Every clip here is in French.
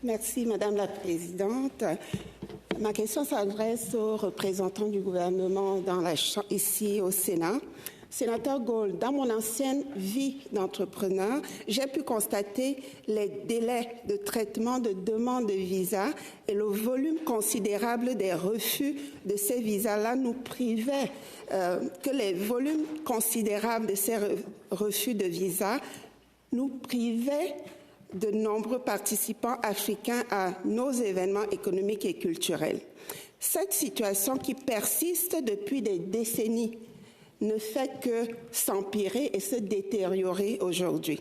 Merci, Madame la Présidente. Ma question s'adresse aux représentants du gouvernement ici au Sénat. Sénateur Gold, dans mon ancienne vie d'entrepreneur, j'ai pu constater les délais de traitement de demandes de visa et le volume considérable des refus de ces visas-là nous privait, que les volumes considérables de ces refus de visa nous privaient de nombreux participants africains à nos événements économiques et culturels. Cette situation qui persiste depuis des décennies ne fait que s'empirer et se détériorer aujourd'hui.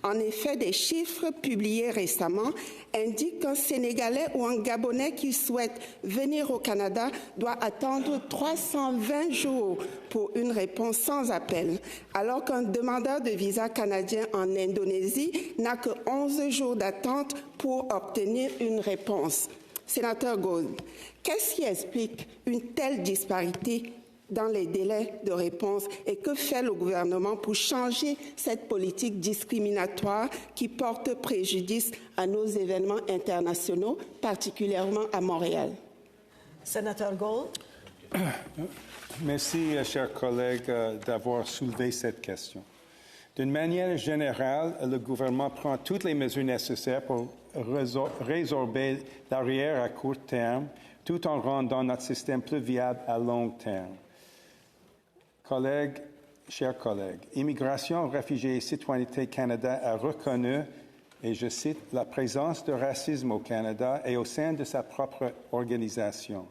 En effet, des chiffres publiés récemment indiquent qu'un Sénégalais ou un Gabonais qui souhaite venir au Canada doit attendre 320 jours pour une réponse sans appel, alors qu'un demandeur de visa canadien en Indonésie n'a que 11 jours d'attente pour obtenir une réponse. Sénateur Gold, qu'est-ce qui explique une telle disparité dans les délais de réponse et que fait le gouvernement pour changer cette politique discriminatoire qui porte préjudice à nos événements internationaux, particulièrement à Montréal? Sénateur Gold. Merci, chers collègues, d'avoir soulevé cette question. D'une manière générale, le gouvernement prend toutes les mesures nécessaires pour résorber l'arrière à court terme, tout en rendant notre système plus viable à long terme. Chers collègues, Immigration, Réfugiés et Citoyenneté Canada a reconnu, et je cite, la présence de racisme au Canada et au sein de sa propre organisation.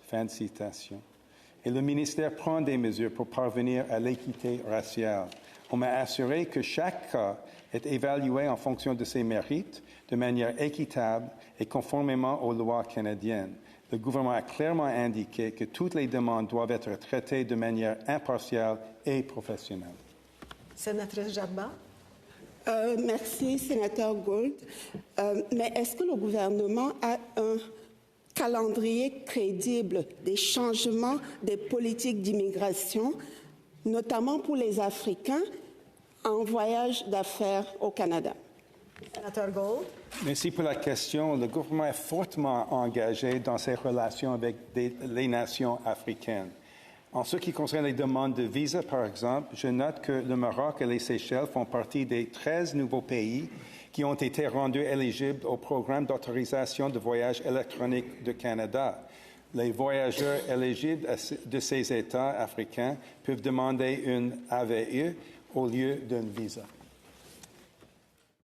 Fin de citation. Et le ministère prend des mesures pour parvenir à l'équité raciale. On m'a assuré que chaque cas est évalué en fonction de ses mérites, de manière équitable et conformément aux lois canadiennes. Le gouvernement a clairement indiqué que toutes les demandes doivent être traitées de manière impartiale et professionnelle. Sénatrice Jabba. Merci, Sénateur Gold. Mais est-ce que le gouvernement a un calendrier crédible des changements des politiques d'immigration, notamment pour les Africains en voyage d'affaires au Canada? Sénateur Gold. Merci pour la question. Le gouvernement est fortement engagé dans ses relations avec les nations africaines. En ce qui concerne les demandes de visa, par exemple, je note que le Maroc et les Seychelles font partie des 13 nouveaux pays qui ont été rendus éligibles au programme d'autorisation de voyage électronique du Canada. Les voyageurs éligibles de ces États africains peuvent demander une AVE au lieu d'un visa.